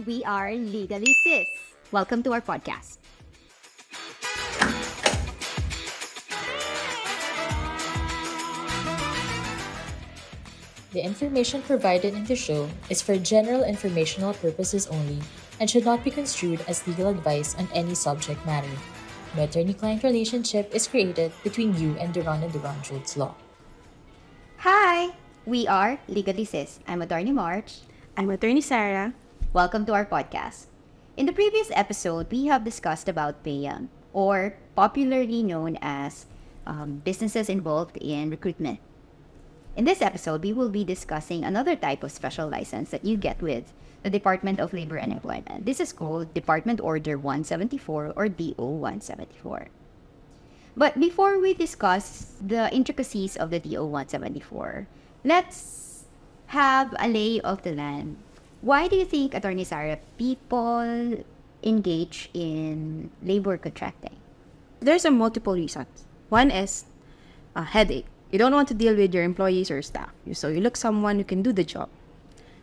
we are Legally Sis. Welcome to our podcast. The information provided in the show is for general informational purposes only and should not be construed as legal advice on any subject matter. No attorney-client relationship is created between you and Duran Schultz Law. Hi, we are Legally Sis. I'm Attorney March. I'm Attorney Sarah. Welcome to our podcast. In the previous episode, we have discussed about PAYAM, or popularly known as businesses involved in recruitment. In this episode, we will be discussing another type of special license that you get with the Department of Labor and Employment. This is called Department Order 174 or DO 174. But before we discuss the intricacies of the DO 174, let's have a lay of the land. Why do you think, Attorney Sarah, people engage in labor contracting? There's a multiple reasons. One is a headache. You don't want to deal with your employees or staff. So you look someone who can do the job.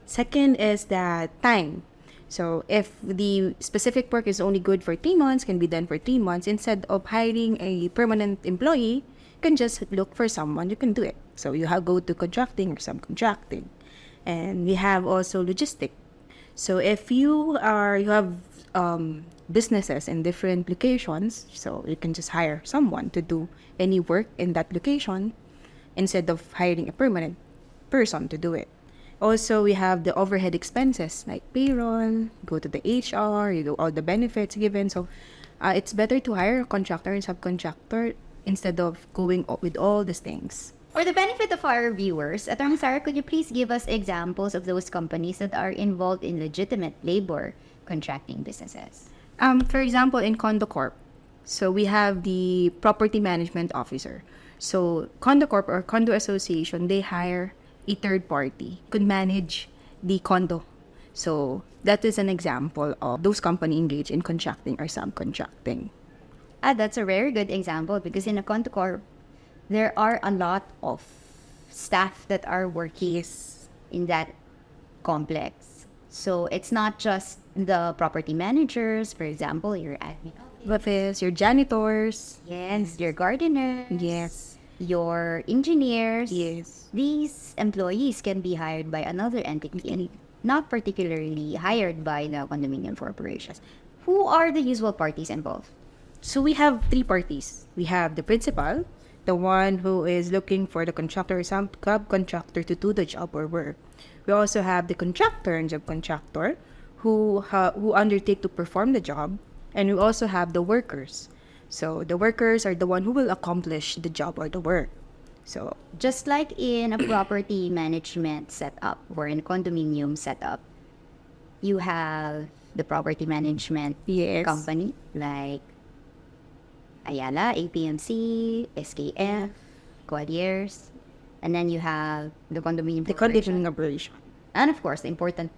Second is that time. So if the specific work is only good for 3 months, can be done for 3 months, instead of hiring a permanent employee, you can just look for someone who can do it. So you have go to contracting or subcontracting. And we have also logistic. So if you have businesses in different locations, so you can just hire someone to do any work in that location instead of hiring a permanent person to do it. Also, we have the overhead expenses like payroll, go to the HR, you do all the benefits given. So it's better to hire a contractor and subcontractor instead of going with all these things. For the benefit of our viewers, Attorney Sarah, could you please give us examples of those companies that are involved in legitimate labor contracting businesses? For example, in Condo Corp, so we have the property management officer. So Condo Corp or Condo Association, they hire a third party could manage the condo. So that is an example of those companies engaged in contracting or subcontracting. That's a very good example because in a Condo Corp, there are a lot of staff that are working in that complex. So it's not just the property managers, for example, your admin Office, your janitors. yes, your gardeners, Yes. your engineers. Yes. These employees can be hired by another entity and not particularly hired by the condominium corporation. Who are the usual parties involved? So we have 3 parties. We have the principal, the one who is looking for the contractor or subcontractor to do the job or work. We also have the contractor and subcontractor who undertake to perform the job. And we also have the workers. So the workers are the one who will accomplish the job or the work. So Just like in a property management setup or in a condominium setup, you have the property management Yes. company like Ayala, APMC, SKF, Quadiers, and then you have the condominium the corporation. conditioning operation. And of course, the important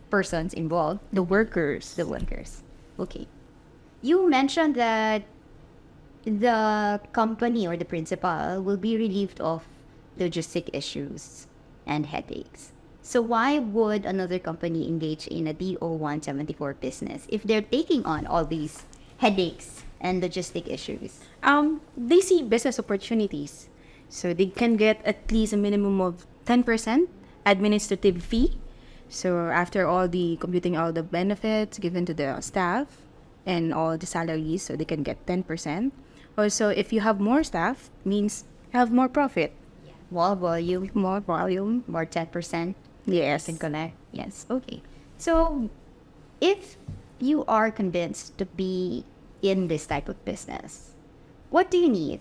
persons involved, The workers. the workers. Okay. You mentioned that the company or the principal will be relieved of logistic issues and headaches. So why would another company engage in a DO 174 business if they're taking on all these headaches and logistic issues? They see business opportunities. So they can get at least a minimum of 10% administrative fee. So after all the computing all the benefits given to the staff and all the salaries, so they can get 10%. Also, if you have more staff, means you have more profit. More volume, More volume. more 10%. Yes. Can connect. Yes. Okay. So, if you are convinced to be in this type of business, what do you need?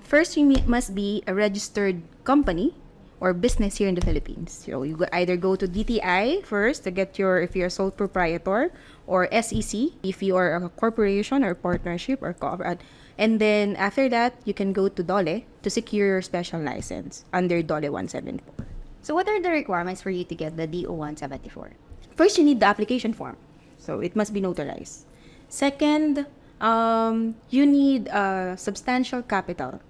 First, you must be a registered company or business here in the Philippines. So you either go to DTI first to get if you're a sole proprietor, or SEC if you are a corporation or partnership or and then after that you can go to DOLE to secure your special license under DOLE 174. So, what are the requirements for you to get the DO 174? First, you need the application form. So it must be notarized. Second, you need substantial capital.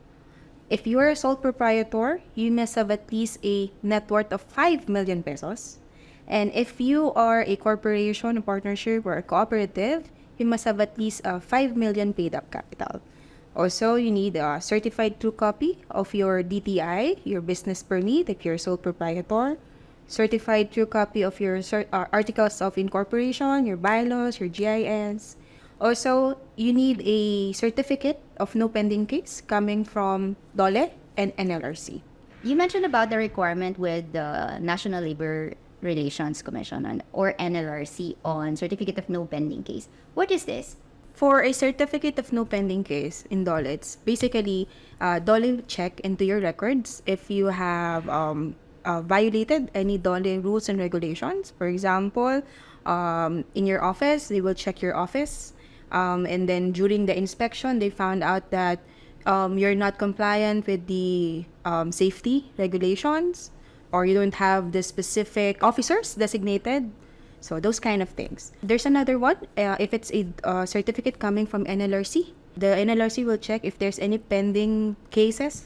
If you are a sole proprietor, you must have at least a net worth of 5 million pesos. And if you are a corporation, a partnership, or a cooperative, you must have at least 5 million paid up capital. Also, you need a certified true copy of your DTI, your business permit if you're sole proprietor, certified true copy of your articles of incorporation, your bylaws, your GIS. Also, you need a certificate of no pending case coming from DOLE and NLRC. You mentioned about the requirement with the National Labor Relations Commission or NLRC on certificate of no pending case. What is this? For a certificate of no pending case in DOLE, it's basically DOLE will check into your records if you have violated any DOLE rules and regulations. For example, in your office, they will check your office. And then during the inspection, they found out that you're not compliant with the safety regulations, or you don't have the specific officers designated. So those kind of things. There's another one. If it's a certificate coming from NLRC, the NLRC will check if there's any pending cases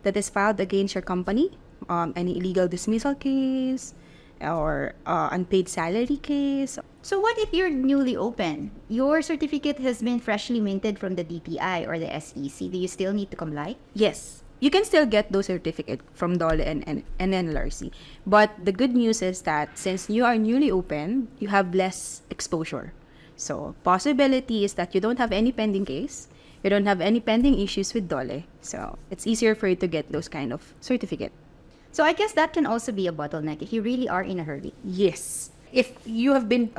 that is filed against your company, any illegal dismissal case, or unpaid salary case. So what if you're newly open? Your certificate has been freshly minted from the DTI or the SEC. Do you still need to comply? Yes, you can still get those certificates from DOLE and NLRC. But the good news is that since you are newly open, you have less exposure. So possibility is that you don't have any pending case, you don't have any pending issues with DOLE. So it's easier for you to get those kind of certificate. So I guess that can also be a bottleneck if you really are in a hurry. Yes. If you have been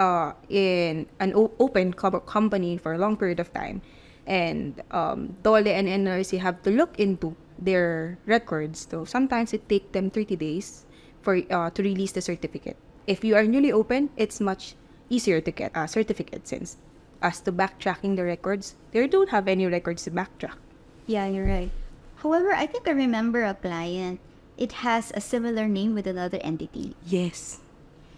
in an open company for a long period of time, and DOLE and NRC have to look into their records, so sometimes it takes them 30 days for to release the certificate. If you are newly open, it's much easier to get a certificate, since as to backtracking the records, they don't have any records to backtrack. Yeah, you're right. However, I think I remember a client. It has a similar name with another entity. Yes.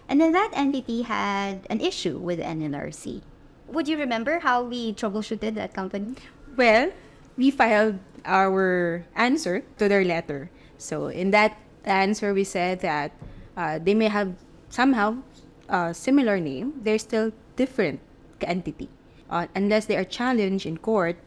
And then that entity had an issue with NLRC. Would you remember how we troubleshooted that company? Well, we filed our answer to their letter. So in that answer, we said that they may have somehow a similar name. They're still different entity. Unless they are challenged in court,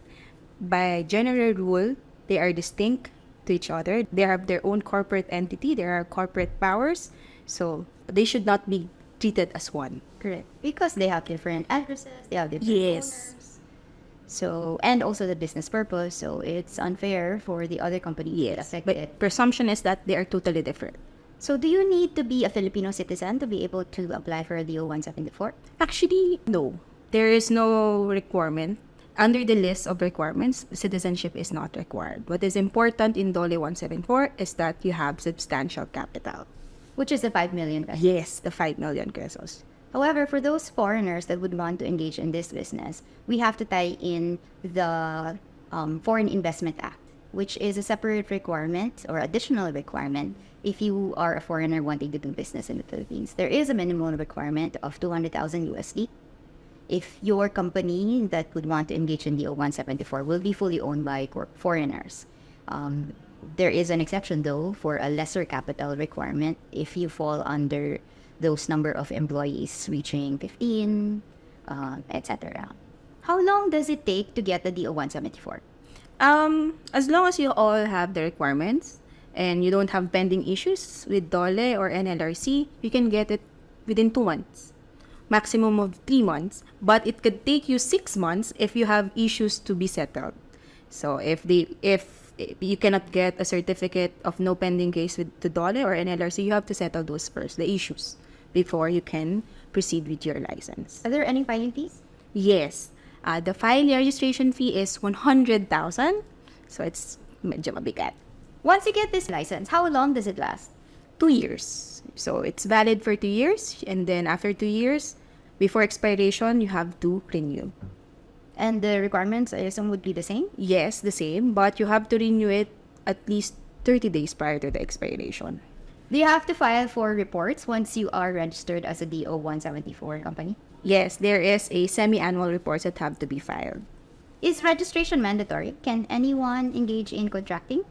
by general rule, they are distinct to each other. They have their own corporate entity. There are corporate powers. So they should not be treated as one. Correct. Because they have different addresses, they have different Yes. owners. So, and also the business purpose. So it's unfair for the other company to get Yes. affected. But presumption is that they are totally different. So do you need to be a Filipino citizen to be able to apply for a DO 174? Actually, no. There is no requirement. Under the list of requirements, citizenship is not required. What is important in DOLE 174 is that you have substantial capital. Which is the 5 million pesos. Yes, the 5 million pesos. However, for those foreigners that would want to engage in this business, we have to tie in the Foreign Investment Act, which is a separate requirement or additional requirement if you are a foreigner wanting to do business in the Philippines. There is a minimum requirement of 200,000 USD. If your company that would want to engage in DO 174 will be fully owned by foreigners. There is an exception though for a lesser capital requirement if you fall under those number of employees reaching 15, etc. How long does it take to get the DO 174? As long as you all have the requirements and you don't have pending issues with DOLE or NLRC, you can get it within 2 months. Maximum of 3 months, but it could take you 6 months if you have issues to be settled. So if you cannot get a certificate of no pending case with the DOLE or NLRC, you have to settle those first, the issues, before you can proceed with your license. Are there any filing fees? Yes. The file registration fee is 100,000. So it's medyo mabigat. Once you get this license, how long does it last? 2 years. So it's valid for 2 years, and then after 2 years, before expiration, you have to renew. And the requirements, I assume, would be the same? Yes, the same, but you have to renew it at least 30 days prior to the expiration. Do you have to file for reports once you are registered as a DO 174 company? Yes, there is a semi-annual reports that have to be filed. Is registration mandatory? Can anyone engage in contracting?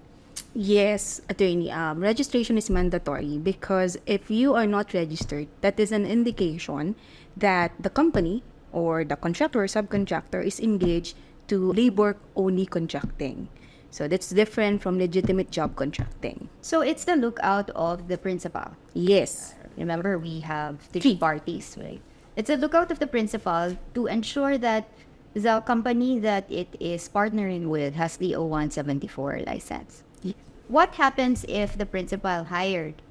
Yes, attorney. Registration is mandatory because if you are not registered, that is an indication that the company or the contractor or subcontractor is engaged to labor only contracting. So that's different from legitimate job contracting. So it's the lookout of the principal. Yes. Remember, we have three parties, right? It's a lookout of the principal to ensure that the company that it is partnering with has the O174 license. What happens if the principal hired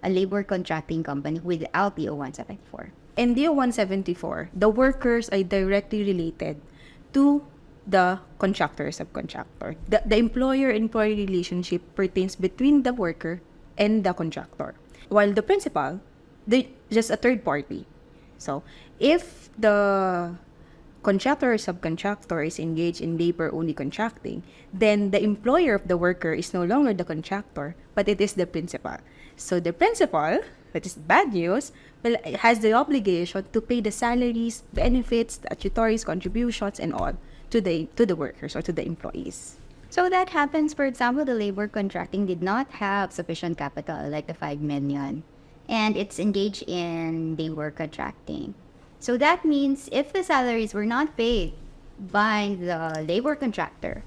a labor contracting company without the O174? In DO 174, the workers are directly related to the contractor subcontractor. The employer-employee relationship pertains between the worker and the contractor. While the principal, just a third party. So, if the contractor or subcontractor is engaged in labor-only contracting, then the employer of the worker is no longer the contractor, but it is the principal. So the principal, which is bad news, well, has the obligation to pay the salaries, benefits, statutories, contributions, and all to the workers or to the employees. So that happens, for example, the labor contracting did not have sufficient capital, like the 5 million, and it's engaged in labor contracting. So that means if the salaries were not paid by the labor contractor,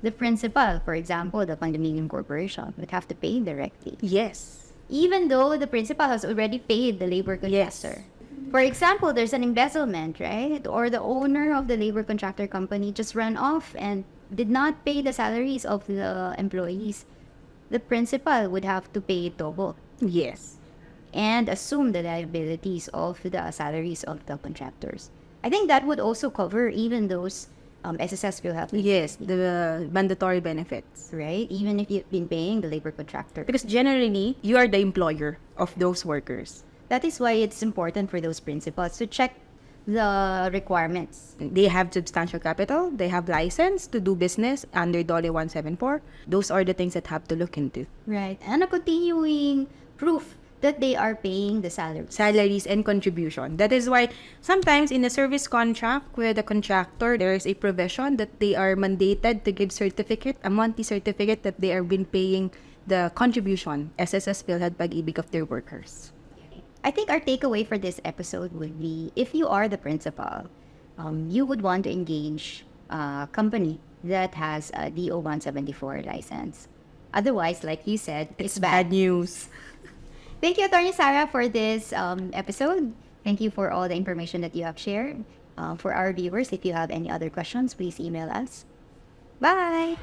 the principal, for example, the condominium corporation, would have to pay directly. Yes. Even though the principal has already paid the labor contractor. For example, there's an embezzlement, right? Or the owner of the labor contractor company just ran off and did not pay the salaries of the employees. The principal would have to pay double Yes. and assume the liabilities of the salaries of the contractors. I think that would also cover even those SSS PhilHealth, Yes, the mandatory benefits. right? Even if you've been paying the labor contractor. Because generally, you are the employer of those workers. That is why it's important for those principals to check the requirements. They have substantial capital, they have license to do business under DOLE 174. Those are the things that have to look into. Right. And a continuing proof that they are paying the salary. Salaries and contribution. That is why sometimes in a service contract with a contractor, there is a provision that they are mandated to give certificate, a monthly certificate that they are been paying the contribution, SSS PhilHealth Pag-ibig of their workers. I think our takeaway for this episode would be if you are the principal, you would want to engage a company that has a DO 174 license. Otherwise, like you said, it's bad. news. Thank you, Attorney Sarah, for this episode. Thank you for all the information that you have shared. For our viewers, if you have any other questions, please email us. Bye!